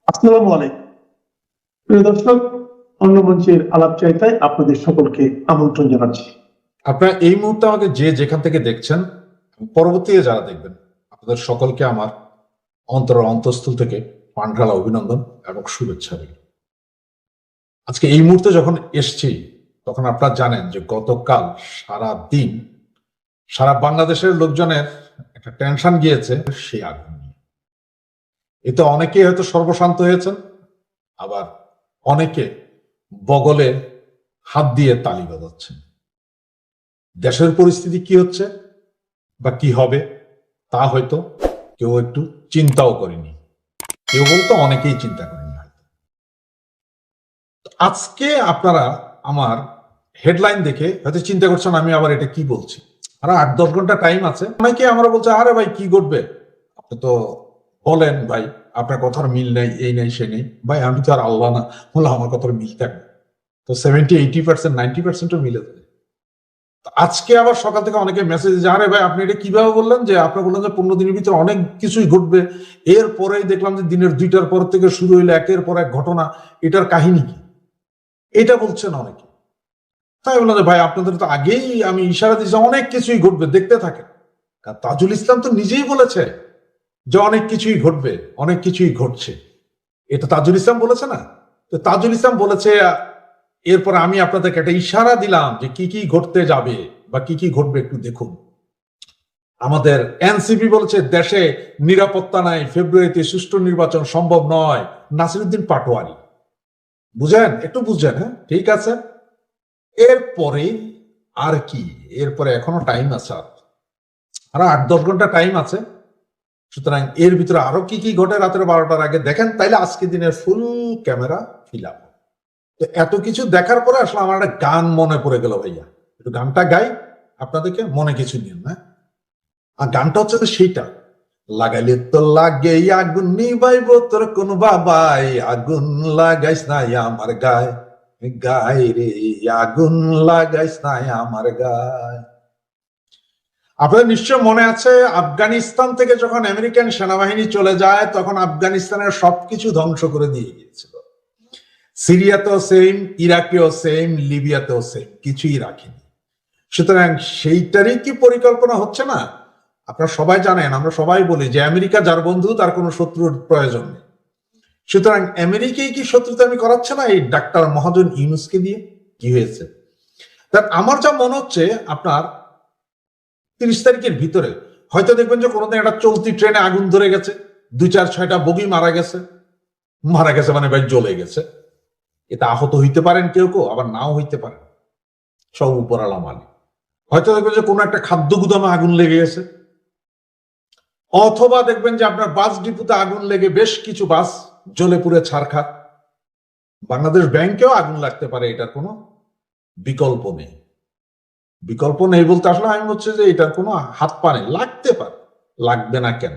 আসসালামু আলাইকুম প্রিয় দর্শক, অন্য মঞ্চের আলাপ চাইতায় আপনাদের সকলকে আমন্ত্রণ জানাচ্ছি। আপনারা এই মুহূর্তে আমাকে যে যেখান থেকে দেখছেন, পরবর্তীতে যারা দেখবেন, আপনাদের সকলকে আমার অন্তরের অন্তঃস্থল থেকে প্রাণঢালা অভিনন্দন এবং শুভেচ্ছা রইল। আজকে এই মুহূর্তে যখন এসছি তখন আপনারা জানেন যে গতকাল সারা দিন সারা বাংলাদেশের লোকজনের একটা টেনশন গিয়েছে সেই আগুন নিয়ে। এতে অনেকেই হয়তো সর্বশান্ত হয়েছেন, আবার অনেকে বগলে হাত দিয়ে তালি বাজাচ্ছেন। দেশের পরিস্থিতি কি হচ্ছে বা কি হবে তা হয়তো কেউ একটু চিন্তাও করেনি, কেউ বলতো অনেকেই চিন্তা করেনি হয়তো। আজকে আপনারা আমার হেডলাইন দেখে হয়তো চিন্তা করছেন আমি আবার এটা কি বলছি। আর 8-10 ঘন্টা টাইম আছে। অনেকে আমরা বলছে আরে ভাই কি ঘটবে, আপনি তো বলেন ভাই আপনার কথার মিল নেই, এই নেই সে নেই। ভাই আমি তো আর আল্লাহ না, বলে আমার কথার মিল থাকবে তো 70-80%, 90%ও মিলে যাবে। আজকে আবার সকাল থেকে অনেকে মেসেজ যে আরে ভাই আপনি এটা কিভাবে বললেন, যে আপনি বললেন যে 15 দিনের ভিতরে অনেক কিছুই ঘটবে, এরপরেই দেখলাম যে দিনের 2টার পর থেকে শুরু হইলো একের পর এক ঘটনা, এটার কাহিনী কি, এটা বলছেন অনেকে। তাই বললাম যে ভাই আপনাদের তো আগেই আমি ইশারা দিয়েছি অনেক কিছুই ঘটবে, দেখতে থাকেন। তাজুল ইসলাম তো নিজেই বলেছে যে অনেক কিছুই ঘটবে, অনেক কিছুই ঘটছে। এটা তাজুল ইসলাম বলেছে না? তো তাজুল ইসলাম বলেছে, এরপর আমি আপনাদেরকে একটা ইশারা দিলাম যে কি কি ঘটতে যাবে বা কি কি ঘটবে একটু দেখুন। আমাদের এনসিপি বলেছে দেশে নিরাপত্তা নাই, ফেব্রুয়ারিতে সুষ্ঠু নির্বাচন সম্ভব নয়। নাসিরউদ্দিন পাটোয়ারি, বুঝেন, একটু বুঝেন, হ্যাঁ ঠিক আছে। এরপরে আর কি, এরপরে এখনো টাইম আছে, আরো 8-10 ঘন্টা টাইম আছে। সুতরাং এর ভিতরে আরো কি কি ঘটে রাতের 12টার আগে দেখেন, তাইলে আজকে দিনের ফুল ক্যামেরা ফিলাম। তো এত কিছু দেখার পরে আসলে আমার একটা গান মনে পড়ে গেল, ভাইয়া একটু গানটা গাই আপনাদেরকে, মনে কিছু নিন না। আর গানটা হচ্ছে তো সেইটা, লাগাইলে তো লাগে আগুন নিবাইব তোর কোন বাবাই, আগুন লাগাইস না আমার গায়ে, গায়ে রে আগুন লাগাইস না আমার গায়ে। আপনাদের নিশ্চয় মনে আছে আফগানিস্তান থেকে যখন আমেরিকান সেনাবাহিনী চলে যায় তখন আফগানিস্তানের সবকিছু ধ্বংস করে দিয়ে গিয়েছিল। সিরিয়াতেও সেম, ইরাকেও সেম, লিবিয়াতেও সেম, কিছুই রাখেনি। সুতরাং সেইটারই কি পরিকল্পনা হচ্ছে না? আপনারা সবাই জানেন, আমরা সবাই বলি যে আমেরিকা যার বন্ধু তার কোনো শত্রুর প্রয়োজন নেই। সুতরাং আমেরিকাই কি শত্রুতা আমি করাচ্ছে না এই ডাক্তার মহাজন ইউনুসকে দিয়ে? কি হয়েছে আমার যা মনে হচ্ছে, আপনার 30 তারিখের ভিতরে হয়তো দেখবেন যে কোনোদিন একটা চলতি ট্রেনে আগুন ধরে গেছে, 2-4-6টা বগি মারা গেছে, মারা গেছে মানে ভাই জ্বলে গেছে। এটা আহত হইতে পারেন কেউ কেউ, আবার নাও হইতে পারেন, সব উপরালা মালিক। হয়তো দেখবেন যে কোনো একটা খাদ্য গুদামে আগুন লেগে গেছে, অথবা দেখবেন যে আপনার বাস ডিপুতে আগুন লেগে বেশ কিছু বাস জ্বলে পুড়ে ছারখার। বাংলাদেশ ব্যাংকেও আগুন লাগতে পারে, এটার কোনো বিকল্প নেই। বিকল্প নেই বলতে আসলে আমি হচ্ছে যে এটার কোনো হাত পা নেই, লাগতে পারে, লাগবে না কেন?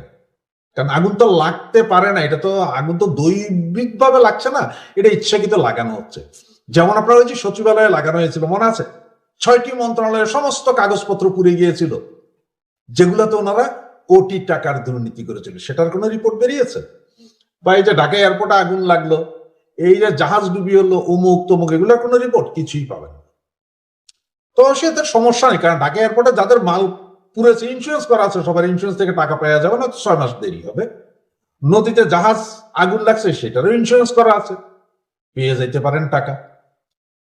কারণ আগুন তো লাগতে পারে না, এটা তো আগুন তো দৈবিক ভাবে লাগছে না, এটা ইচ্ছাকৃত লাগানো হচ্ছে। যেমন আপনার ওই যে সচিবালয়ে লাগানো হয়েছিল মনে আছে, 6টি মন্ত্রণালয়ের সমস্ত কাগজপত্র পুড়ে গিয়েছিল, যেগুলোতে ওনারা কোটি টাকার দুর্নীতি করেছিল, সেটার কোনো রিপোর্ট বেরিয়েছে? বা এই যে ঢাকা এয়ারপোর্টে আগুন লাগলো, এই যে জাহাজ ডুবি হলো, অমুক তমুক, এগুলোর কোনো রিপোর্ট কিছুই পাবেন না। তো সেটা সমস্যা নেই, কারণ ঢাকা এয়ারপোর্টে যাদের মাল পুড়েছে ইন্স্যুরেন্স করা আছে, সবার ইন্স্যুরেন্স থেকে টাকা পাওয়া যাবে না, 6 মাস দেরি হবে। নদীতে জাহাজ আগুন লাগছে, সেটারও ইন্স্যুরেন্স করা আছে, পেয়ে যেতে পারেন টাকা।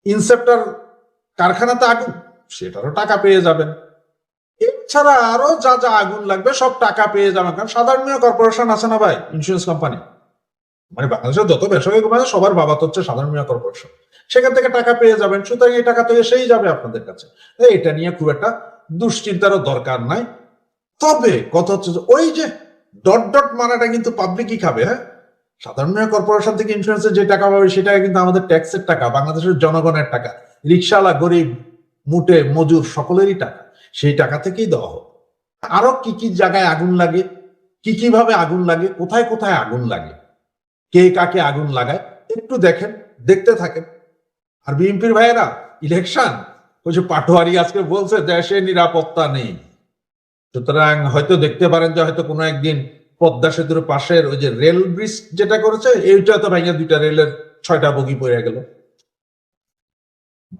ইনসেপ্টার কারখানাতে আগুন, সেটারও টাকা পেয়ে যাবেন। এছাড়া আরো যা যা আগুন লাগবে সব টাকা পেয়ে যাবেন, কারণ সাধারণ কর্পোরেশন আছে না ভাই, ইন্স্যুরেন্স কোম্পানি, মানে বাংলাদেশের যত বেসরকারি কোম্পানি সবার বাবা তো হচ্ছে সাধারণ কর্পোরেশন, সেখান থেকে টাকা পেয়ে যাবেন। সুতরাং এই টাকা তো এসেই যাবে আপনাদের কাছে, এটা নিয়ে খুব একটা দুশ্চিন্তারও দরকার নাই। তবে কথা হচ্ছে যে ওই যে ডট ডট মারাটা কিন্তু পাবলিকই খাবে। হ্যাঁ, সাধারণ কর্পোরেশন থেকে ইন্স্যুরেন্সের যে টাকা পাবে সেটা কিন্তু আমাদের ট্যাক্সের টাকা, বাংলাদেশের জনগণের টাকা, রিক্সাওয়ালা, গরিব, মুটে, মজুর সকলেরই টাকা, সেই টাকা থেকেই দেওয়া হোক। আরো কি কি জায়গায় আগুন লাগে, কি কিভাবে আগুন লাগে, কোথায় কোথায় আগুন লাগে, কে কাকে আগুন লাগায়, একটু দেখেন, দেখতে থাকেন। আর বিএনপির ভাইয়েরা ইলেকশন, ওই যে পাটোয়ারি আজকে বলছে দেশে নিরাপত্তা নেই, সুতরাং হয়তো দেখতে পারেন যে হয়তো কোনো একদিন পদ্মা সেতুর পাশের ওই যে রেল ব্রিজ যেটা করেছে, এইটা তো ভেঙে 2টা রেলের 6টা বগি পড়ে গেল,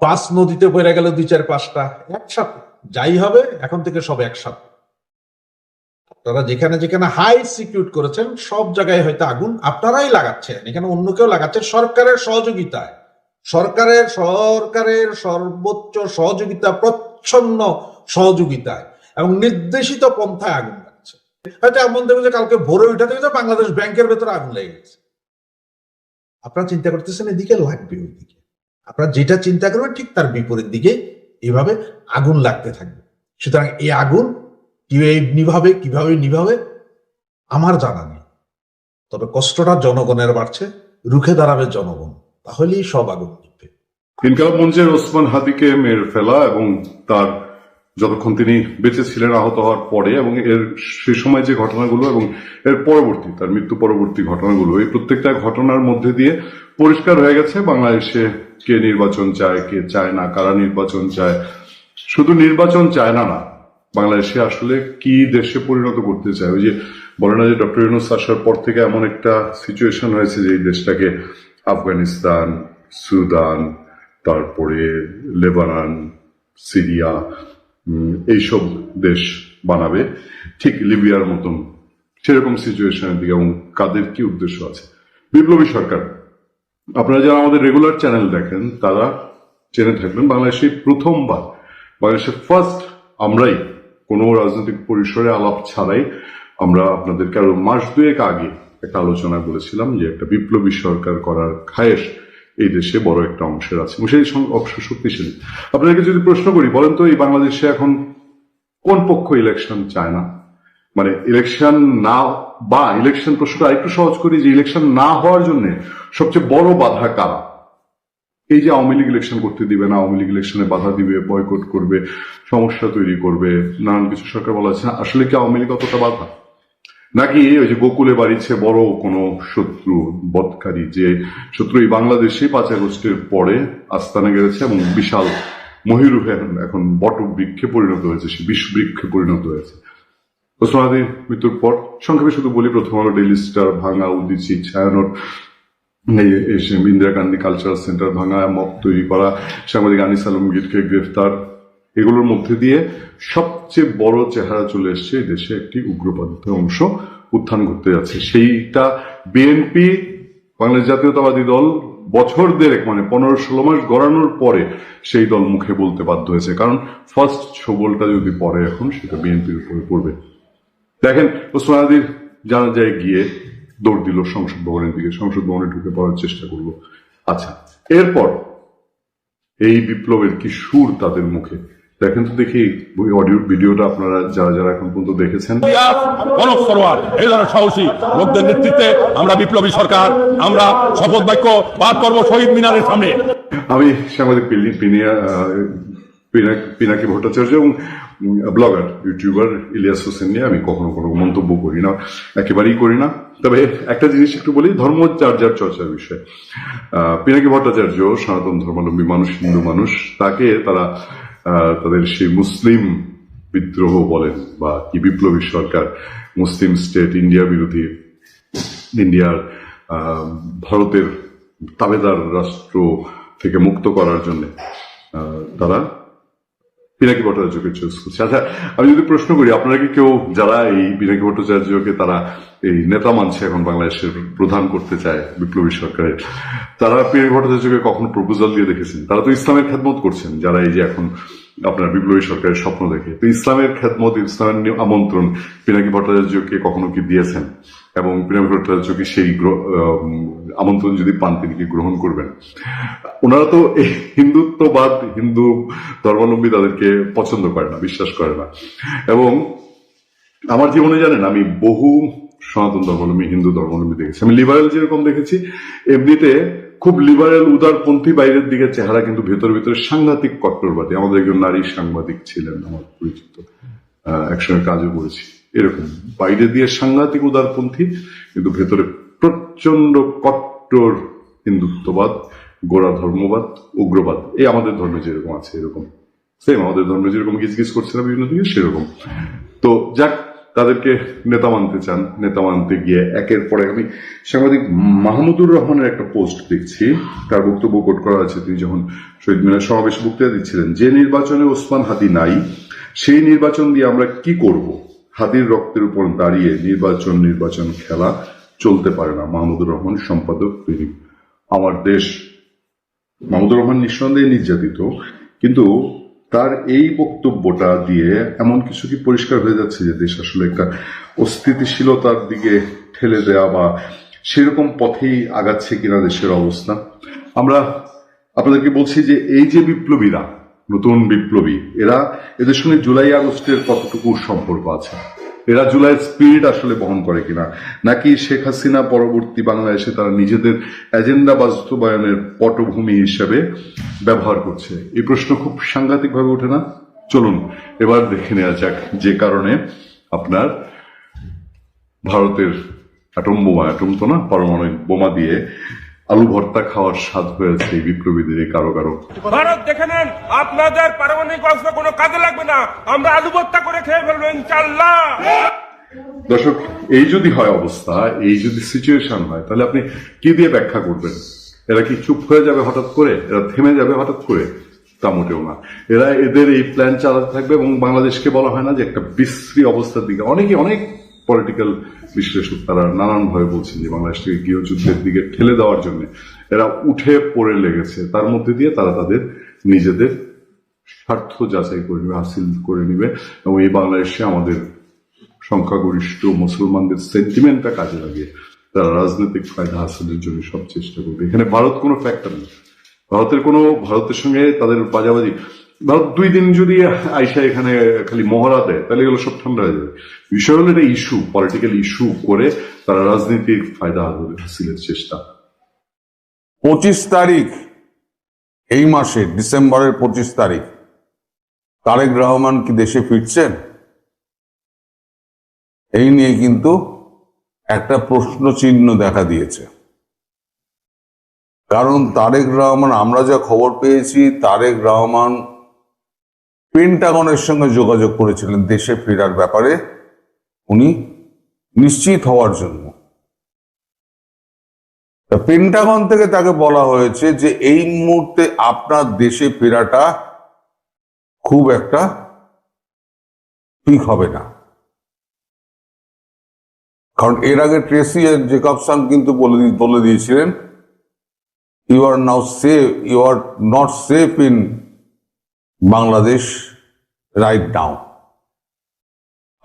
বাস নদীতে পড়ে গেল 2-4-5টা একসাথে। যাই হবে এখন থেকে সব একসাথে। আপনারা যেখানে যেখানে হাই সিকিউর করেছেন সব জায়গায় হয়তো আগুন আপনারাই লাগাচ্ছেন, এখানে অন্য কেউ লাগাচ্ছে সরকারের সহযোগিতায়, সরকারের সর্বোচ্চ সহযোগিতা, প্রচ্ছন্ন সহযোগিতায় এবং নির্দেশিত পন্থায় আগুন লাগছে। হয়তো এমন দেখবে যে কালকে ভোরে উঠে দেখবে বাংলাদেশ ব্যাংকের ভেতরে আগুন লেগে গেছে। আপনারা চিন্তা করতেছেন এদিকে লাগবে ওইদিকে, আপনারা যেটা চিন্তা করবেন ঠিক তার বিপরীত দিকে এভাবে আগুন লাগতে থাকবে। সুতরাং এই আগুন কিভাবে নিভাবে আমার জানা নেই, তবে কষ্টটা জনগণের বাড়ছে, রুখে দাঁড়াবে জনগণ, তাহলেই সব আগুন নিভবে। ইনকিলাব মঞ্চের ওসমান হাদিকে মেরে ফেলা এবং তার যতক্ষণ তিনি বেঁচে ছিলেন আহত হওয়ার পরে এবং এর সে সময় যে ঘটনাগুলো এবং এর পরবর্তী তার মৃত্যু পরবর্তী ঘটনাগুলো, এই প্রত্যেকটা ঘটনার মধ্যে দিয়ে পরিষ্কার হয়ে গেছে বাংলাদেশে কে নির্বাচন চায়, কে চায় না, কারা নির্বাচন চায়। শুধু নির্বাচন চায় না, বাংলাদেশে আসলে কি দেশে পরিণত করতে চায়। ওই যে বলে না যে ডক্টর ইউনূস আসার পর থেকে এমন একটা সিচুয়েশন হয়েছে যে এই দেশটাকে আফগানিস্তান, সুদান, তারপরে লেবানন, সিরিয়া, এইসব দেশ বানাবে, ঠিক লিবিয়ার মতন সেরকম সিচুয়েশনের দিকে। এবং কাদের কি উদ্দেশ্য আছে? বিপ্লবী সরকার, আপনারা যারা আমাদের রেগুলার চ্যানেল দেখেন তারা জেনে থাকবেন বাংলাদেশে প্রথমবার, বাংলাদেশের ফার্স্ট আমরাই কোনো রাজনৈতিক পরিসরে আলাপ ছাড়াই আমরা আপনাদেরকে আরো মাস 2 আগে একটা আলোচনায় বলেছিলাম যে একটা বিপ্লবী সরকার করার খায়েশ এই দেশে বড় একটা অংশের আছে এবং সেই অংশ শক্তিশালী। আপনাদেরকে যদি প্রশ্ন করি, বলেন তো এই বাংলাদেশে এখন কোন পক্ষ ইলেকশন চায় না? মানে ইলেকশন না, বা ইলেকশন প্রশ্নটা আরেকটু সহজ করি, যে ইলেকশন না হওয়ার জন্য সবচেয়ে বড় বাধা কারা? এই যে আওয়ামী লীগ ইলেকশন করতে দিবে না, আওয়ামী লীগ ইলেকশনে বাধা দিবে, বয়কট করবে, সমস্যা তৈরি করবে, নানান কিছু সরকার বলা হচ্ছে। আসলে কি আওয়ামী লীগ অতটা বাধা? নাকি ওই যে গোকুলে বাড়িছে বড় কোনো শত্রু, বদকারী যে শত্রু এই বাংলাদেশে 5 আগস্টের পরে আস্তানা গেড়েছে এবং বিশাল মহিরুহে এখন বটবৃক্ষে পরিণত হয়েছে, সে বিষবৃক্ষে পরিণত হয়েছে। ওসমান হাদির মৃত্যুর পর সংক্ষেপে শুধু বলি, প্রথম আলো, ডেইলি স্টার ভাঙা, উদীচী, ছায়ানট, ইন্দিরা গান্ধী কালচারাল সেন্টার ভাঙা, মব তৈরি করা, সাংবাদিক আনিস আলমগীরকে গ্রেফতার, এগুলোর মধ্যে দিয়ে সবচেয়ে বড় চেহারা চলে এসছে দেশে একটি উগ্রপন্থী অংশ উত্থান করতে যাচ্ছে। সেইটা বিএনপি, বাংলাদেশ জাতীয়তাবাদী দল বছর দেড়েক মানে 15-16 মাস গড়ানোর পরে সেই দল মুখে বলতে বাধ্য হয়েছে, কারণ ফার্স্ট ছবলটা যদি পরে এখন সেটা বিএনপির উপরে পড়বে। দেখেন ওসমান হাদির জানাজায় গিয়ে দৌড় দিল সংসদ ভবনের দিকে, সংসদ ভবনে ঢুকে পড়ার চেষ্টা করলো। আচ্ছা, এরপর এই বিপ্লবের কি সুর তাদের মুখে, দেখেন তো দেখি ওই অডিও ভিডিওটা আপনারা যারা যারা এখন পর্যন্ত দেখেছেন। মানব সরোয়ার এই ধরনের সাহসী লোকদের নেতৃত্বে আমরা বিপ্লবী সরকার, আমরা শপথ বাক্য পাঠ করবো শহীদ মিনারের সামনে। আমি সাংবাদিক পিনাকি ভট্টাচার্য এবং ব্লগার ইউটিউবার ইলিয়াস হোসেন নিয়ে আমি কখনো কোনো মন্তব্য করি না, একেবারেই করি না। তবে একটা জিনিস একটু বলি, ধর্ম যার যার চর্চার বিষয়। পিনাকি ভট্টাচার্য সনাতন ধর্মাবলম্বী মানুষ, হিন্দু মানুষ, তাকে তারা তাদের সেই মুসলিম বিদ্রোহ বলেন বা কি বিপ্লবী সরকার, মুসলিম স্টেট, ইন্ডিয়া বিরোধী, ইন্ডিয়ার ভারতের তাবেদার রাষ্ট্র থেকে মুক্ত করার জন্য তারা পিনাকি ভট্টাচার্যকে চুজ করছে। আচ্ছা, আমি যদি প্রশ্ন করি, আপনারা কি কেউ যারা এই পিনাকি ভট্টাচার্যকে তারা এই নেতা মানছে, এখন বাংলাদেশের প্রধান করতে চায় বিপ্লবী সরকারের, তারা পিনাকি ভট্টাচার্যকে কখনো প্রপোজাল দিয়ে দেখেছেন? তারা তো ইসলামের খেদমত করছেন, যারা এই যে এখন আপনার বিপ্লবী সরকারের স্বপ্ন দেখে, তো ইসলামের খেদমত, ইসলামের আমন্ত্রণ পিনাকি ভট্টাচার্যকে কখনো কি দিয়েছেন? এবং পিনাকি ভট্টাচার্য কি সেই আমন্ত্রণ যদি পান তিনি কি গ্রহণ করবেন? ওনারা তো হিন্দুত্ববাদ, হিন্দু ধর্মাবলম্বী তাদেরকে পছন্দ করে না, বিশ্বাস করে না। এবং আমার জীবনে জানেন আমি বহু সনাতন ধর্মাবলম্বী, হিন্দু ধর্মাবলম্বী দেখেছি। আমি লিবারেল যেরকম দেখেছি, এমনিতে খুব লিবারেল উদারপন্থী বাইরের দিকে চেহারা, কিন্তু ভেতরে ভেতরে সাংঘাতিক কট্টরবাদী। আমাদের একজন নারী সাংবাদিক ছিলেন আমার পরিচিত, একসঙ্গে কাজও করেছি। এরকম বাইরে দিয়ে সাংঘাতিক উদারপন্থী, কিন্তু ভেতরে প্রচন্ড কট্টর হিন্দুত্ববাদ, গোড়া ধর্মবাদ, উগ্রবাদ। এই আমাদের ধর্মে যেরকম আছে এরকম সেম, আমাদের ধর্মে যেরকম গিজগিজ করছে না বিভিন্ন দিকে সেরকম। তো যাক, তাদেরকে নেতা মানতে চান। নেতা মানতে গিয়ে একের পর এক, আমি সাংবাদিক মাহমুদুর রহমানের একটা পোস্ট দেখছি, তার বক্তব্য কোট করা আছে। তিনি যখন শহীদ মিনার সমাবেশে বক্তৃতা দিচ্ছিলেন, যে নির্বাচনে ওসমান হাদি নাই, সেই নির্বাচন দিয়ে আমরা কি করব? হাদির রক্তের উপর দাঁড়িয়ে নির্বাচন খেলা চলতে পারে না। মাহমুদুর রহমান, সম্পাদক, দৈনিক আমার দেশ। মাহমুদুর রহমান নিঃসন্দেহে নির্যাতিত, কিন্তু তার এই বক্তব্যটা দিয়ে এমন কিছু কি পরিষ্কার হয়ে যাচ্ছে যে দেশ আসলে একটা অস্থিতিশীলতার দিকে ঠেলে দেওয়া বা সেরকম পথেই আগাচ্ছে কিনা দেশের অবস্থা? আমরা আপনাদেরকে বলছি যে এই যে বিপ্লবীরা, নতুন বিপ্লবী, এদের সঙ্গে জুলাই আগস্টের কতটুকু সম্পর্ক আছে? এরা জুলাইয়ের স্পিরিট আসলে বহন করে কিনা, নাকি শেখ হাসিনা পরবর্তী বাংলাদেশে তারা নিজেদের এজেন্ডা বাস্তবায়নের পটভূমি হিসেবে ব্যবহার করছে? এই প্রশ্ন খুব সাংঘাতিক ভাবে ওঠে না? চলুন এবার দেখে নেওয়া যাক যে কারণে আপনার ভারতের অ্যাটম তো না, পারমাণবিক বোমা দিয়ে আলু ভর্তা খাওয়ার স্বাদ হয়েছে এই বিপ্লবীদের কারো কারো। ভারত দেখে নেন, আপনাদের পারমাণবিক অস্ত্র কোনো কাজে লাগবে না, আমরা আলু ভর্তা করে খেয়ে ফেলবো ইনশাআল্লাহ। দর্শক, এই যদি হয় অবস্থা, এই যদি সিচুয়েশন হয়, তাহলে আপনি কি দিয়ে ব্যাখ্যা করবেন? এরা কি চুপ হয়ে যাবে হঠাৎ করে? এরা থেমে যাবে হঠাৎ করে? তা মোটেও না। এরা এদের এই প্ল্যান চালাতে থাকবে এবং বাংলাদেশকে বলা হয় না যে একটা বিশ্রী অবস্থার দিকে, অনেক পলিটিক্যাল বিশ্লেষক তারা নানান ভাবে বলছেন যে বাংলাদেশকে গৃহযুদ্ধের দিকে ঠেলে দেওয়ার জন্য এরা উঠে পড়ে লেগেছে। তার মধ্যে দিয়ে তারা তাদের নিজেদের স্বার্থ যাচাই করে নেবে, হাসিল করে নিবে এবং এই বাংলাদেশে আমাদের সংখ্যাগরিষ্ঠ মুসলমানদের সেন্টিমেন্টটা কাজে লাগিয়ে তারা রাজনৈতিক ফায়দা হাসিলের জন্য সব চেষ্টা করবে। এখানে ভারত কোনো ফ্যাক্টর নেই। ভারতের সঙ্গে তাদের বাজাবাজি, ভারত 2 দিন যদি আইসা এখানে খালি মহড়া দেয়, তাহলে এগুলো সব ঠান্ডা হয়ে যাবে। বিষয় হলো এটা ইস্যু, পলিটিক্যাল ইস্যু করে তারা রাজনীতির ফায়দা হাসিলের চেষ্টা। 25 তারিখ, এই মাসে ডিসেম্বরের 25 তারিখ তারেক রহমান কি দেশে ফিরছেন? এই নিয়ে কিন্তু একটা প্রশ্ন চিহ্ন দেখা দিয়েছে। কারণ তারেক রহমান, আমরা যা খবর পেয়েছি, তারেক রহমান পেন্টাগনের সঙ্গে যোগাযোগ করেছিলেন দেশে ফেরার ব্যাপারে উনি নিশ্চিত হওয়ার জন্য। পেন্টাগন থেকে তাকে বলা হয়েছে যে এই মুহূর্তে আপনার দেশে ফেরাটা খুব একটা ঠিক হবে না। কারণ এর আগে ট্রেসি জেকবসন কিন্তু বলে দিয়েছিলেন, you are now safe, you are not safe in Bangladesh right now.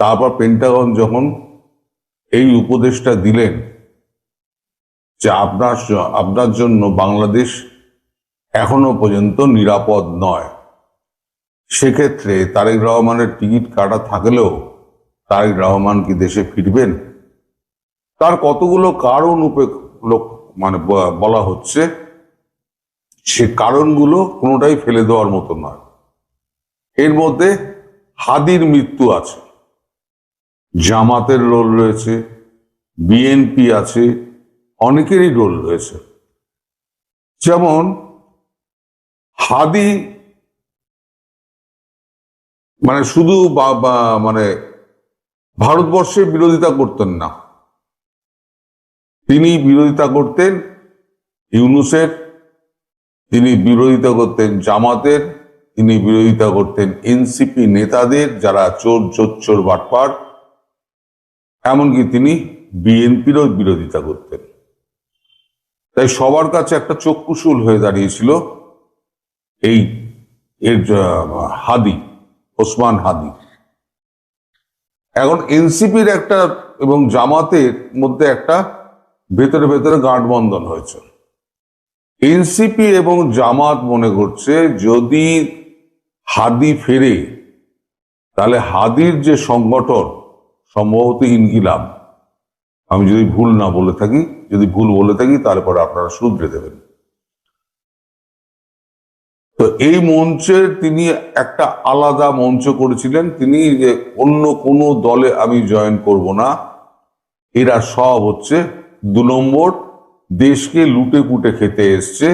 তারপর পেন্টাগন যখন এই উপদেশটা দিলেন যে আপনার জন্য বাংলাদেশ এখনো পর্যন্ত নিরাপদ নয়, সেক্ষেত্রে তারেক রহমানের টিকিট কাটা থাকলেও তারেক রহমান কি দেশে ফিরবেন? তার কতগুলো কারণ বলা হচ্ছে, সে কারণগুলো কোনোটাই ফেলে দেওয়ার মতো নয়। এর মধ্যে হাদির মৃত্যু আছে, জামাতের রোল রয়েছে, বিএনপি আছে, অনেকেরই রোল রয়েছে। যেমন হাদি শুধু ভারতবর্ষের বিরোধিতা করতেন না, তিনি বিরোধিতা করতেন ইউনূসের, তিনি বিরোধিতা করতেন জামাতের, তিনি বিরোধিতা করতেন এনসিপি নেতাদের যারা চোর বাটপার, এমনকি তিনি বিএনপিরও বিরোধিতা করতেন। তাই সবার কাছে একটা চক্ষুশূল হয়ে দাঁড়িয়েছিল হাদি, ওসমান হাদি। এখন এনসিপির একটা এবং জামাতের মধ্যে একটা ভেতরে গাঁটবন্ধন হয়েছে। এনসিপি এবং জামাত মনে করছে যদি হাদি ফেরে তাহলে হাদির যে সংগঠন, সম্ভবত ইনকিলাব, আমি যদি ভুল বলে থাকি তাহলে পরে আপনারা শুধরে দেবেন। তো এই মঞ্চের তিনি একটা আলাদা মঞ্চ করেছিলেন, তিনি যে অন্য কোনো দলে আমি জয়েন করব না, এরা সব হচ্ছে 2 নম্বর, দেশকে লুটে পুটে খেতে এসছে।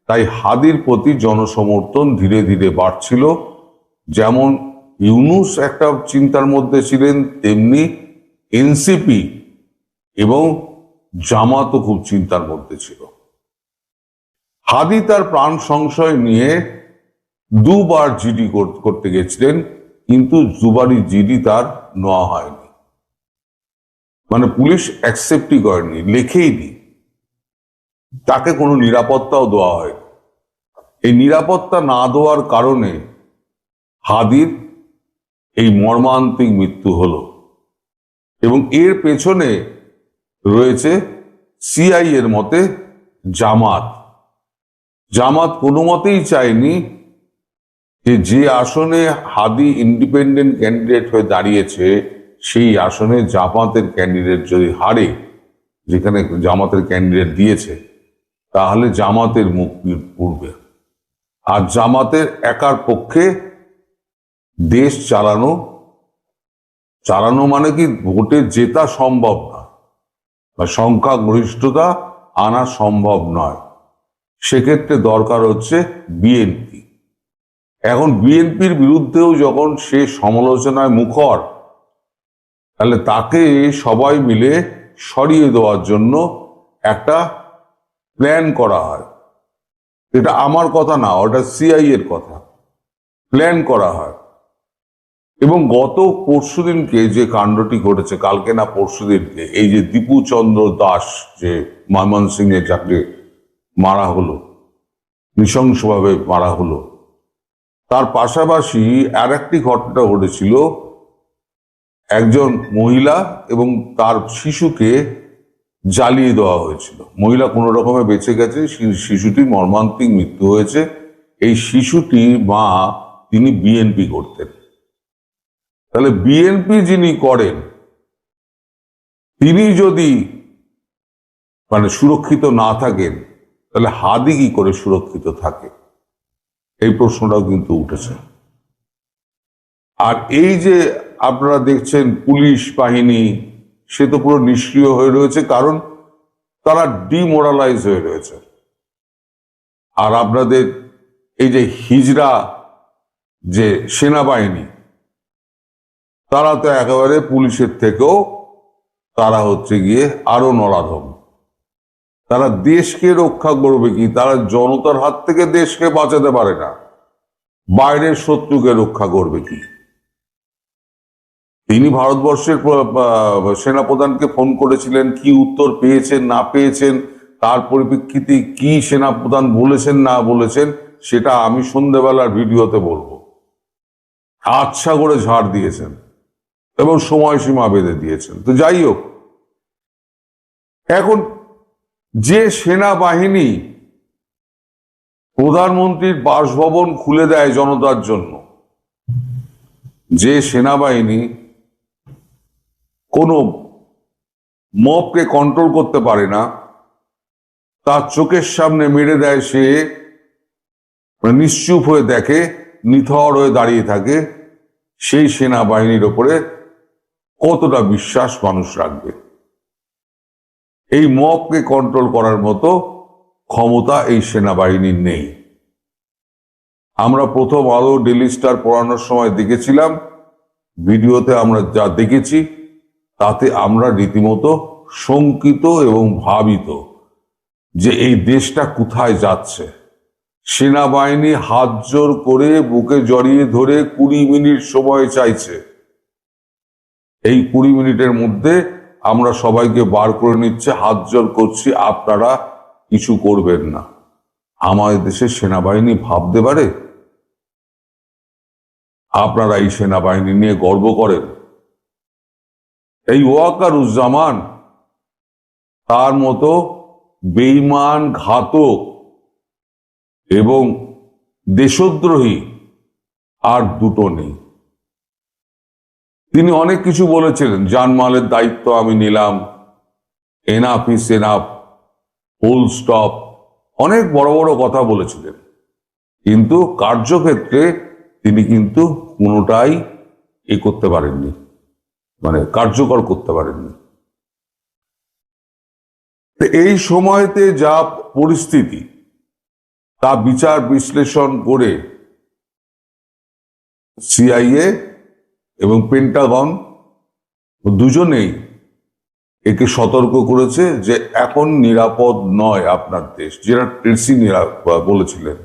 তাই হাদির প্রতি জনসমর্থন ধীরে ধীরে বাড়ছিল। যেমন ইউনূস একটা চিন্তার মধ্যে ছিলেন, তেমনি এনসিপি এবং জামাতও খুব চিন্তার মধ্যে ছিল। হাদি তার প্রাণ সংশয় নিয়ে দুবার জিডি করতে গেছিলেন, কিন্তু দুবারই জিডি তার নেওয়া হয়নি, মানে পুলিশ অ্যাকসেপ্টই করেনি, লেখেইনি, তাকে কোনো নিরাপত্তাও দেওয়া হয়নি। এই নিরাপত্তা না দেওয়ার কারণে হাদির এই মর্মান্তিক মৃত্যু হলো। এবং এর পেছনে রয়েছে সিআই এর মতে জামাত। জামাত কোনো মতেই চায়নি যে আসনে হাদি ইন্ডিপেন্ডেন্ট ক্যান্ডিডেট হয়ে দাঁড়িয়েছে সেই আসনে জামাতের ক্যান্ডিডেট যদি হারে, যেখানে জামাতের ক্যান্ডিডেট দিয়েছে, তাহলে জামাতের মুখ পুড়বে। আর জামাতের একার পক্ষে দেশ চালানো মানে কি ভোটে জেতা সম্ভব নয়, বা সংখ্যাগরিষ্ঠতা আনা সম্ভব নয়। সেক্ষেত্রে দরকার হচ্ছে বিএনপি। এখন বিএনপির বিরুদ্ধেও যখন সে সমালোচনায় মুখর, তাহলে তাকে সবাই মিলে সরিয়ে দেওয়ার জন্য একটা প্ল্যান করা হয়। এটা আমার কথা না, ওটা সিআই এর কথা। প্ল্যান করা হয়। এবং গত পরশুদিনকে যে কাণ্ডটি ঘটেছে, কালকে না পরশুদিনকে, এই যে দীপু চন্দ্র দাস যে ময়মনসিংহে যাকে মারা হলো, নৃশংসভাবে মারা হলো, তার পাশাপাশি আর একটি ঘটনা ঘটেছিল। একজন মহিলা এবং তার শিশুকে জ্বালিয়ে দেওয়া হয়েছিল। মহিলা কোনো রকমে বেঁচে গেছে, শিশুটির মর্মান্তিক মৃত্যু হয়েছে। এই শিশুটির মা, তিনি বিএনপি করতেন। তাহলে বিএনপি যিনি করেন, তিনি যদি মানে সুরক্ষিত না থাকেন, তাহলে হাদি কি করে সুরক্ষিত থাকে? এই প্রশ্নটাও কিন্তু উঠেছে। আর এই যে আপনারা দেখছেন পুলিশ বাহিনী, সে তো পুরো নিষ্ক্রিয় হয়ে রয়েছে, কারণ তারা ডিমোরালাইজ হয়ে রয়েছে। আর আপনাদের এই যে হিজড়া যে সেনাবাহিনী, তারা তো একেবারে পুলিশের থেকেও তারা হচ্ছে গিয়ে আরো নরাধম। তারা দেশকে রক্ষা করবে কি? তারা জনতার হাত থেকে দেশকে বাঁচাতে পারে না, বাইরের শত্রুকে রক্ষা করবে কি? তিনি ভারতবর্ষের সেনাপ্রধানকে ফোন করেছিলেন, কি উত্তর পেয়েছেন না পেয়েছেন, তার পরিপ্রেক্ষিতে কি সেনাপ্রধান বলেছেন না বলেছেন, সেটা আমি সন্ধ্যেবেলার ভিডিওতে বলবো। আচ্ছা করে ঝাড় দিয়েছেন এবং সময়সীমা বেঁধে দিয়েছেন। তো যাই হোক, এখন যে সেনাবাহিনী প্রধানমন্ত্রীর বাসভবন খুলে দেয় জনতার জন্য, যে সেনাবাহিনী কোনো মবকে কন্ট্রোল করতে পারে না, তার চোখের সামনে মেরে দেয়, সে নিশ্চুপ হয়ে দেখে, নিথর হয়ে দাঁড়িয়ে থাকে, সেই সেনাবাহিনীর ওপরে কতটা বিশ্বাস মানুষ রাখবে? এই মবকে কন্ট্রোল করার মতো ক্ষমতা এই সেনাবাহিনীর নেই। আমরা প্রথম আলো ডেইলি স্টার পড়ানোর সময় দেখেছিলাম, ভিডিওতে আমরা যা দেখেছি তাতে আমরা রীতিমতো শঙ্কিত এবং ভাবিত যে এই দেশটা কোথায় যাচ্ছে। সেনাবাহিনী হাত জোর করে বুকে জড়িয়ে ধরে 20 মিনিট সময় চাইছে। এই 20 মিনিটের মধ্যে আমরা সবাইকে বার করে নিচ্ছে, হাত জোর করছি, আপনারা কিছু করবেন না। আমাদের দেশের সেনাবাহিনী ভাবতে পারে? আপনারা এই সেনাবাহিনী নিয়ে গর্ব করেন? এই ওয়াকারুজ্জামান, তার মতো বেঈমান, ঘাতক এবং দেশদ্রোহী আর দুটো নেই। তিনি অনেক কিছু বলেছিলেন, জানমালের দায়িত্ব আমি নিলাম, enough is enough, full stop, অনেক বড় বড় কথা বলেছিলেন, কিন্তু কার্যক্ষেত্রে তিনি কিন্তু কোনোটাই করতে পারেননি, মানে কার্যকর করতে পারেননি। এই সময়তে যা পরিস্থিতি, তা বিচার বিশ্লেষণ করে সিআইএ এবং পেন্টাগন দুজনেই একে সতর্ক করেছে যে এখন নিরাপদ নয় আপনার দেশ, যেটা ট্রেসি বলেছিলেন।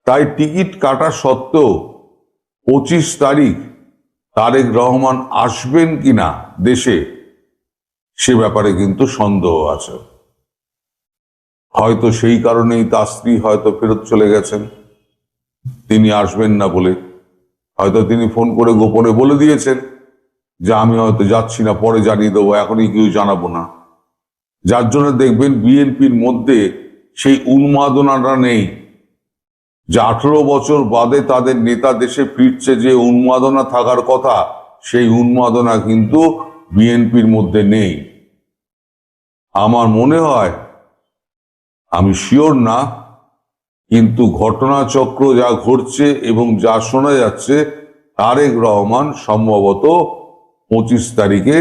তাই টিকিট কাটা সত্ত্বেও 25 তারিখ তারেক রহমান আসবেন কিনা দেশে, সে ব্যাপারে কিন্তু সন্দেহ আছে। হয়তো সেই কারণেই তার স্ত্রী হয়তো ফেরত চলে গেছেন, তিনি আসবেন না বলে। হয়তো তিনি ফোন করে গোপনে বলে দিয়েছেন যে আমি হয়তো যাচ্ছি না, পরে জানিয়ে দেবো, এখনই কেউ জানাবো না। যার জন্য দেখবেন বিএনপির মধ্যে সেই উন্মাদনাটা নেই, যে 18 বছর বাদে তাদের নেতা দেশে ফিরছে, যে উন্মাদনা থাকার কথা, সেই উন্মাদনা কিন্তু বিএনপির মধ্যে নেই। আমার মনে হয়, আমি শিওর না, কিন্তু ঘটনাচক্র যা ঘটছে এবং যা শোনা যাচ্ছে, তারেক রহমান সম্ভবত 25 তারিখে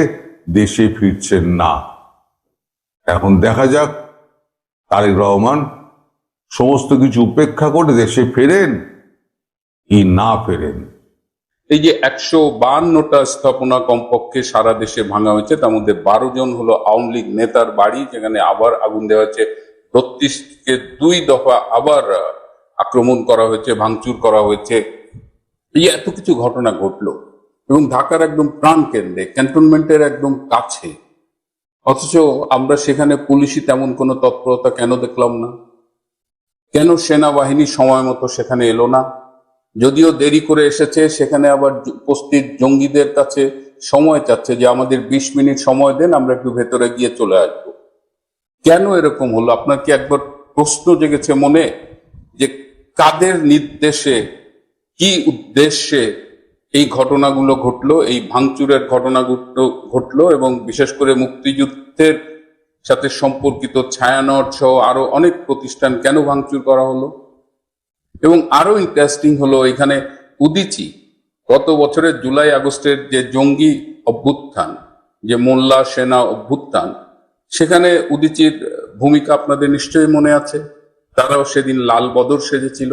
দেশে ফিরছেন না। এখন দেখা যাক তারেক রহমান সমস্ত কিছু উপেক্ষা করে দেশে ফেরেন কি না ফেরেন। এই যে 152টা স্থাপনা কমপক্ষে সারা দেশে ভাঙা হয়েছে, তার মধ্যে 12 জন হলো আওয়ামী লীগ নেতার বাড়ি, যেখানে আবার আগুন দেওয়া হয়েছে। 32কে 2 দফা আবার আক্রমণ করা হয়েছে, ভাঙচুর করা হয়েছে। এই এত কিছু ঘটনা ঘটলো এবং ঢাকার একদম প্রাণ কেন্দ্রে, ক্যান্টনমেন্টের একদম কাছে, অথচ আমরা সেখানে পুলিশি তেমন কোনো তৎপরতা কেন দেখলাম না? কেন সেনাবাহিনী সময় মতো সেখানে এলো না? যদিও দেরি করে এসেছে, সেখানে আবার উপস্থিত জঙ্গিদের কাছে সময় চাচ্ছে যে আমাদের 20 মিনিট সময় দেন, আমরা একটু ভেতরে গিয়ে চলে আসবো। কেন এরকম হলো? আপনার কি একবার প্রশ্ন জেগেছে মনে যে কাদের নির্দেশে, কি উদ্দেশ্যে এই ঘটনাগুলো ঘটলো, এই ভাঙচুরের ঘটনাগুলো ঘটলো, এবং বিশেষ করে মুক্তিযুদ্ধের সাথে সম্পর্কিত ছায়ানট সহ আরো অনেক প্রতিষ্ঠান কেন ভাঙচুর করা হলো? এবং আরো ইন্টারেস্টিং হলো, এখানে উদীচী গত বছরের জুলাই আগস্টের যে জঙ্গি অভ্যুত্থান, যে মোল্লা সেনা অভ্যুত্থান, সেখানে উদীচীর ভূমিকা আপনাদের নিশ্চয়ই মনে আছে। তারাও সেদিন লাল বদর সেজেছিল।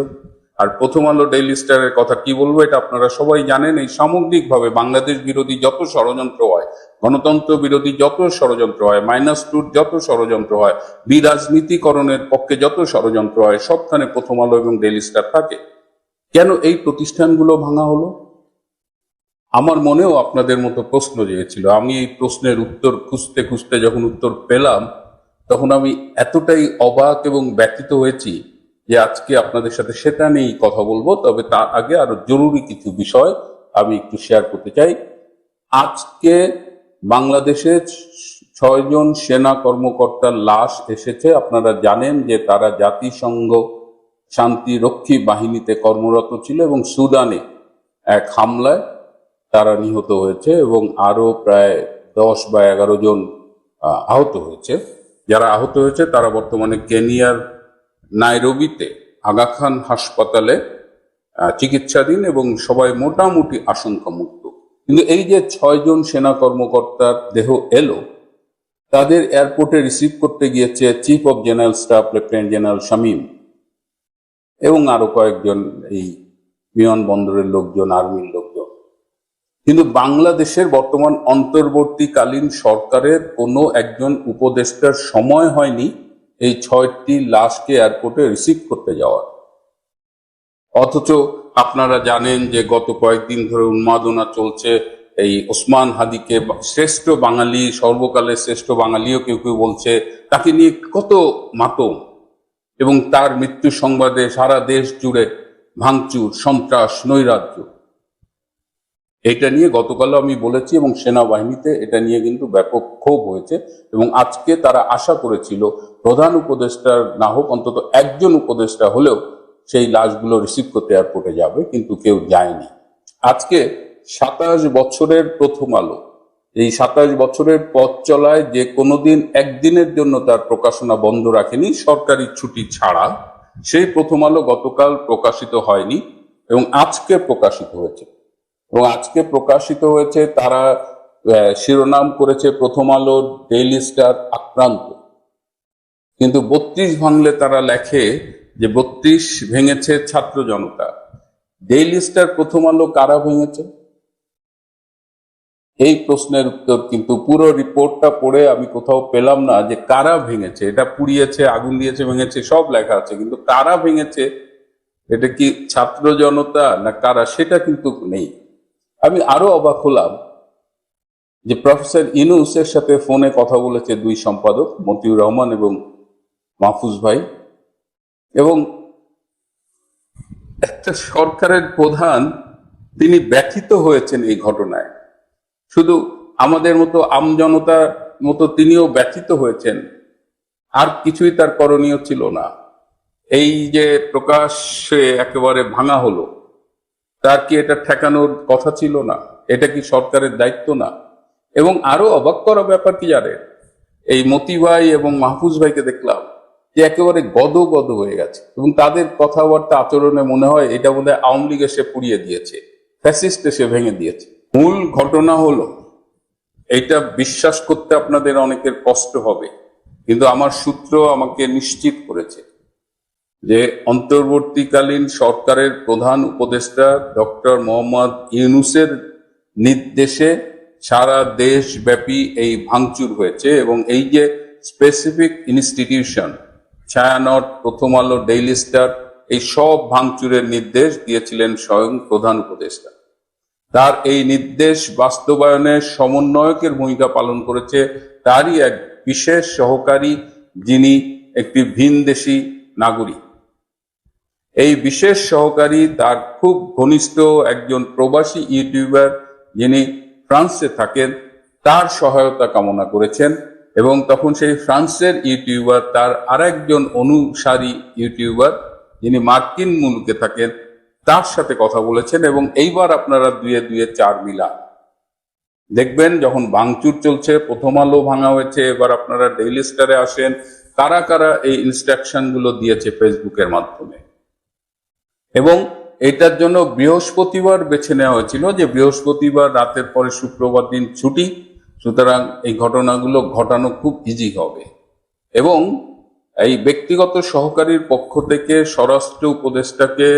আর প্রথম আলো ডেইলি স্টারের কথা কি বলবো, এটা আপনারা সবাই জানেন। এই সামগ্রিকভাবে বাংলাদেশ বিরোধী যত ষড়যন্ত্র হয়, গণতন্ত্র বিরোধী যত ষড়যন্ত্র হয়, -2 যত ষড়যন্ত্র হয়, বিরাজনীতিকরণের পক্ষে যত ষড়যন্ত্র হয়, সবখানে প্রথম আলো এবং ডেইলি স্টার থাকে। কেন এই প্রতিষ্ঠানগুলো ভাঙা হলো? আমার মনেও আপনাদের মতো প্রশ্ন জেগেছিল। আমি এই প্রশ্নের উত্তর খুঁজতে খুঁজতে যখন উত্তর পেলাম, তখন আমি এতটাই অবাক এবং ব্যথিত হয়েছি যে আজকে আপনাদের সাথে সেটা নিয়েই কথা বলবো। তবে তার আগে আরো জরুরি কিছু বিষয় আমি একটু শেয়ার করতে চাই। আজকে বাংলাদেশে 6 জন সেনা কর্মকর্তার লাশ এসেছে। আপনারা জানেন যে তারা জাতিসংঘ শান্তিরক্ষী বাহিনীতে কর্মরত ছিল এবং সুদানে এক হামলায় তারা নিহত হয়েছে, এবং আরো প্রায় 10 বা 11 জন আহত হয়েছে। যারা আহত হয়েছে তারা বর্তমানে কেনিয়ার নাইরোবিতে আগা খান হাসপাতালে চিকিৎসাধীন এবং সবাই মোটামুটি আশঙ্কামুক্ত। কিন্তু এই যে 6 জন সেনা কর্মকর্তার দেহ এলো, তাদের এয়ারপোর্টে রিসিভ করতে গিয়েছে chief of general staff lieutenant general Shamim এবং আরো কয়েকজন এই বিমানবন্দরের লোকজন, আর্মির লোকজন। কিন্তু বাংলাদেশের বর্তমান অন্তর্বর্তীকালীন সরকারের কোনো একজন উপদেষ্টার সময় হয়নি এই 6টি লাশকে এয়ারপোর্টে রিসিভ করতে যাওয়ার। অথচ আপনারা জানেন যে গত কয়েকদিন ধরে উন্মাদনা চলছে। এই ওসমান হাদিকে শ্রেষ্ঠ বাঙালি, সর্বকালের শ্রেষ্ঠ বাঙালিও কেউ কেউ বলছে, তাকে নিয়ে কত মাতম, এবং তার মৃত্যু সংবাদে সারা দেশ জুড়ে ভাঙচুর, সন্ত্রাস, নৈরাজ্য। এটা নিয়ে গতকালও আমি বলেছি, এবং সেনাবাহিনীতে এটা নিয়ে কিন্তু ব্যাপক ক্ষোভ হয়েছে। এবং আজকে তারা আশা করেছিল প্রধান উপদেষ্টার না হোক, অন্তত একজন উপদেষ্টা হলেও সেই লাশগুলো রিসিভ করতে এয়ারপোর্টে যাবে, কিন্তু কেউ যায়নি। আজকে 27 বছরের প্রথম আলো, এই 27 বছরের পথ চলায় যে কোনোদিন একদিনের জন্য তার প্রকাশনা বন্ধ রাখেনি, সরকারি ছুটি ছাড়া, সেই প্রথম আলো গতকাল প্রকাশিত হয়নি এবং আজকে প্রকাশিত হয়েছে। এবং আজকে প্রকাশিত হয়েছে, তারা শিরোনাম করেছে প্রথম আলো ডেইলি স্টার আক্রান্ত, কিন্তু 32 ভাঙলে তারা লেখে যে 32 ভেঙেছে ছাত্র জনতা। ডেইলি স্টার, প্রথম আলো কারা ভেঙেছে? এই প্রশ্নের উত্তর কিন্তু পুরো রিপোর্টটা পড়ে আমি কোথাও পেলাম না যে কারা ভেঙেছে। এটা পুড়িয়েছে, আগুন দিয়েছে, ভেঙেছে, সব লেখা আছে, কিন্তু কারা ভেঙেছে, এটা কি ছাত্র জনতা না কারা, সেটা কিন্তু নেই। আমি আরো অবাক হলাম যে প্রফেসর ইউনূসের সাথে ফোনে কথা বলেছে দুই সম্পাদক মতিউর রহমান এবং মাহফুজ ভাই, এবং একটা সরকারের প্রধান তিনি ব্যথিত হয়েছেন এই ঘটনায়। শুধু আমাদের মতো আমজনতার মতো তিনিও ব্যথিত হয়েছেন, আর কিছুই তার করণীয় ছিল না। এই যে প্রকাশ্যে একেবারে ভাঙা হলো, তার কি এটা ঠেকানোর কথা ছিল না? এটা কি সরকারের দায়িত্ব না? এবং আরো অবাক করা ব্যাপার কি জানেন, এই মতি ভাই এবং মাহফুজ ভাইকে দেখলাম যে একেবারে গদ হয়ে গেছে, এবং তাদের কথাবার্তা আচরণে মনে হয় এটা বোধহয় আওয়ামী লীগ এসে পুড়িয়ে দিয়েছে, ফ্যাসিস্ট এসে ভেঙে দিয়েছে। মূল ঘটনা হলো, এইটা বিশ্বাস করতে আপনাদের অনেকের কষ্ট হবে, কিন্তু আমার সূত্র আমাকে নিশ্চিত করেছে যে অন্তর্বর্তীকালীন সরকারের প্রধান উপদেষ্টা ডক্টর মোহাম্মদ ইউনূসের নির্দেশে সারা দেশব্যাপী এই ভাঙচুর হয়েছে, এবং এই যে স্পেসিফিক ইনস্টিটিউশন ছায়ানট, প্রথম আলো, ডেইলি স্টার, এই সব ভাঙচুরের নির্দেশ দিয়েছিলেন স্বয়ং প্রধান উপদেষ্টা। তার এই নির্দেশ বাস্তবায়নে সমন্বয়কের ভূমিকা পালন করেছে তারই এক বিশেষ সহকারী, যিনি একটি ভিনদেশী নাগরিক। এই বিশেষ সহকারী তার খুব ঘনিষ্ঠ একজন প্রবাসী ইউটিউবার, যিনি ফ্রান্সে থাকেন, তার সহায়তা কামনা করেছেন, এবং তখন সেই ফ্রান্সের ইউটিউবার তার আরেকজন অনুসারী ইউটিউবার, যিনি মার্কিন মুলুকে থাকেন, তার সাথে কথা বলেছেন। এবং এইবার আপনারা দুয়ে দুয়ে চার মিলান দেখবেন, যখন ভাঙচুর চলছে, প্রথম আলো ভাঙা হয়েছে, এবার আপনারা ডেইলি স্টারে আসেন, কারা কারা এই ইনস্ট্রাকশন গুলো দিয়েছে ফেসবুকের মাধ্যমে। এবং এটার জন্য বৃহস্পতিবার বেছে নেওয়া হয়েছিল, যে বৃহস্পতিবার রাতের পরে শুক্রবার দিন ছুটি, সুতরাং এই ঘটনাগুলো ঘটানো খুব ইজি হবে। এবং এই ব্যক্তিগত সহকারীর পক্ষ থেকে স্বরাষ্ট্র উপদেষ্টাকে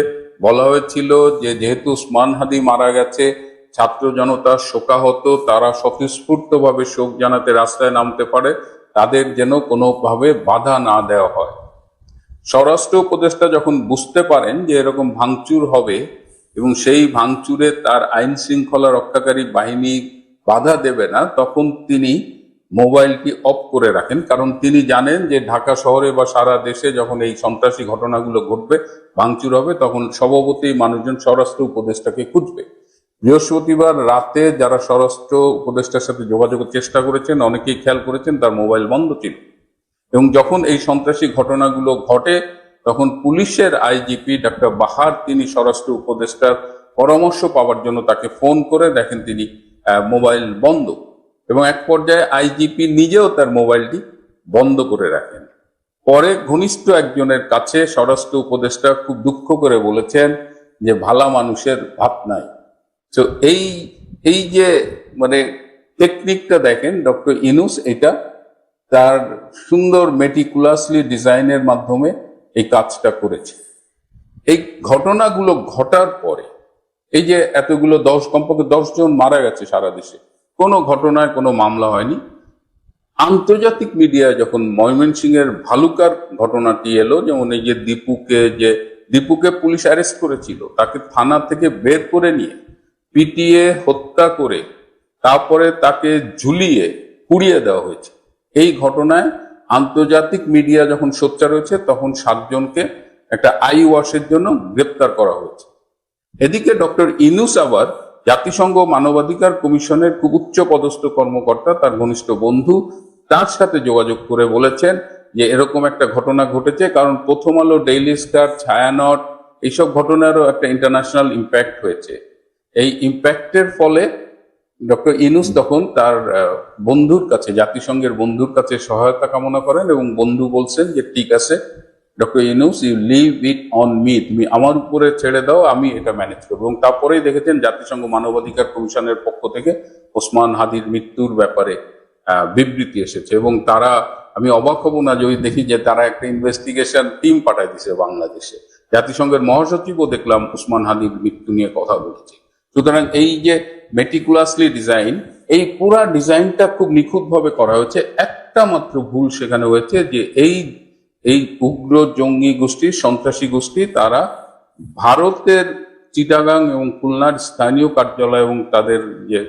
বলা হয়েছিল যে যেহেতু ওসমান হাদি মারা গেছে, ছাত্র জনতা শোকাহত, তারা স্বতঃস্ফূর্তভাবে শোক জানাতে রাস্তায় নামতে পারে, তাদের যেন কোনোভাবে বাধা না দেওয়া হয়। স্বরাষ্ট্র উপদেষ্টা যখন বুঝতে পারেন যে এরকম ভাঙচুর হবে এবং সেই ভাঙচুরে তার আইন শৃঙ্খলা রক্ষাকারী বাহিনী বাধা দেবে না, তখন তিনি মোবাইলটি অফ করে রাখেন, কারণ তিনি জানেন যে ঢাকা শহরে বা সারা দেশে যখন এই সন্ত্রাসী ঘটনাগুলো ঘটবে, ভাঙচুর হবে, তখন স্বভাবতই মানুষজন স্বরাষ্ট্র উপদেষ্টাকে খুঁজবে। বৃহস্পতিবার রাতে যারা স্বরাষ্ট্র উপদেষ্টার সাথে যোগাযোগের চেষ্টা করেছেন, অনেকেই খেয়াল করেছেন তার মোবাইল বন্ধ ছিল। এবং যখন এই সন্ত্রাসী ঘটনাগুলো ঘটে, তখন পুলিশের আইজিপি ডক্টর বাহার তিনি স্বরাষ্ট্র উপদেষ্টার পরামর্শ পাওয়ার জন্য তাকে ফোন করে দেখেন তিনি মোবাইল বন্ধ, এবং এক পর্যায়ে আইজিপি নিজেও তার মোবাইলটি বন্ধ করে রাখেন। পরে ঘনিষ্ঠ একজনের কাছে স্বরাষ্ট্র উপদেষ্টা খুব দুঃখ করে বলেছেন যে ভালা মানুষের ভাত নাই। তো এই যে মানে টেকনিকটা দেখেন, ডক্টর ইউনূস এটা তার সুন্দর মেটিকুলাসলি ডিজাইনের মাধ্যমে এই কাজটা করেছে। এই ঘটনাগুলো ঘটার পরে এই যে এতগুলো কমপক্ষে 10 জন মারা গেছে সারা দেশে, কোনো ঘটনায় কোনো মামলা হয়নি। আন্তর্জাতিক মিডিয়ায় যখন ময়মনসিংহের ভালুকার ঘটনাটি এলো, যেমন এই যে দীপুকে পুলিশ অ্যারেস্ট করেছিল, তাকে থানা থেকে বের করে নিয়ে পিটিয়ে হত্যা করে তারপরে তাকে ঝুলিয়ে পুড়িয়ে দেওয়া হয়েছে। এই ঘটনায় আন্তর্জাতিক মিডিয়া যখন সোচ্চার হয়েছে, তখন 7 জনকে একটা আই ওয়াশের জন্য গ্রেপ্তার করা হয়েছে। এদিকে ডক্টর ইউনূস আবার জাতিসংঘ মানবাধিকার কমিশনের খুব উচ্চ পদস্থ কর্মকর্তা, তার ঘনিষ্ঠ বন্ধু, তার সাথে যোগাযোগ করে বলেছেন যে এরকম একটা ঘটনা ঘটেছে, কারণ প্রথম আলো, ডেইলি স্টার, ছায়ানট, এইসব ঘটনারও একটা ইন্টারন্যাশনাল ইম্প্যাক্ট হয়েছে। এই ইম্প্যাক্টের ফলে ডক্টর ইউনূস তখন তার বন্ধুর কাছে, জাতিসংঘের বন্ধুর কাছে সহায়তা কামনা করেন, এবং বন্ধু বলছেন যে ঠিক আছে doctor Yunus, you leave it on me, তুমি আমার উপরে ছেড়ে দাও, আমি এটা ম্যানেজ করবো। এবং তারপরেই দেখেছেন জাতিসংঘ মানবাধিকার কমিশনের পক্ষ থেকে ওসমান হাদির মৃত্যুর ব্যাপারে বিবৃতি এসেছে, এবং তারা, আমি অবাক হব না যদি দেখি যে তারা একটা ইনভেস্টিগেশন টিম পাঠায় দিছে বাংলাদেশে। জাতিসংঘের মহাসচিবও দেখলাম ওসমান হাদির মৃত্যু নিয়ে কথা বলেছে। সুতরাং এই যে মেটিকুলাসলি ডিজাইন, এই পুরা ডিজাইনটা খুব নিখুঁতভাবে করা হয়েছে। একটা মাত্র ভুল সেখানে হয়েছে যে এই উগ্র জঙ্গি গোষ্ঠী, সন্ত্রাসী গোষ্ঠী, তারা ভারতের চিটাগাং এবং খুলনার স্থানীয় কার্যালয় এবং তাদের যে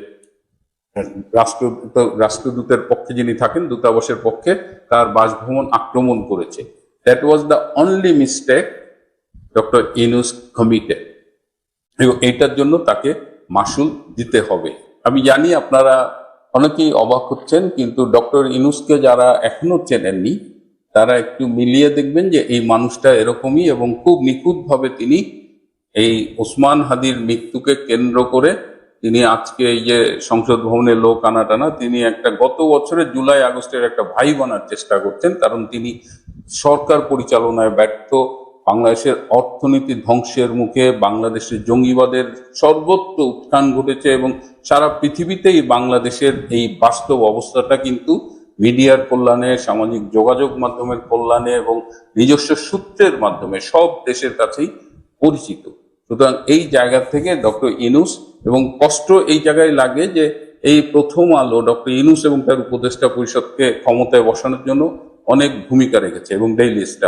রাষ্ট্রদূতের পক্ষে যিনি থাকেন, দূতাবাসের পক্ষে, তার বাসভবন আক্রমণ করেছে। That was the only mistake doctor Yunus committed, এবং এইটার জন্য তাকে মাসুল দিতে হবে। আমি জানি আপনারা অনেকেই অবাক হচ্ছেন, কিন্তু ডক্টর ইউনূসকে যারা এখনো চেনেননি তারা একটু মিলিয়ে দেখবেন যে এই মানুষটা এরকমই, এবং খুব নিখুঁতভাবে তিনি এই ওসমান হাদির মৃত্যুকে কেন্দ্র করে তিনি আজকে এই যে সংসদ ভবনে লোক আনা টানা, তিনি একটা গত বছরের জুলাই আগস্টের একটা ভাই বানার চেষ্টা করছেন, কারণ তিনি সরকার পরিচালনায় ব্যর্থ, বাংলাদেশের অর্থনীতি ধ্বংসের মুখে, বাংলাদেশের জঙ্গিবাদের সর্বত্র উত্থান ঘটেছে, এবং সারা পৃথিবীতেই বাংলাদেশের এই বাস্তব অবস্থাটা কিন্তু মিডিয়ার কল্যাণে, সামাজিক যোগাযোগ মাধ্যমের কল্যাণে এবং নিজস্ব সূত্রের মাধ্যমে সব দেশের কাছেই পরিচিত। সুতরাং এই জায়গা থেকে ডক্টর ইউনূস, এবং কষ্ট এই জায়গায় লাগে যে এই প্রথম আলো ডক্টর ইউনূস এবং তার উপদেষ্টা পরিষদকে ক্ষমতায় বসানোর জন্য অনেক ভূমিকা রেখেছে, এবং ডেইলি স্টার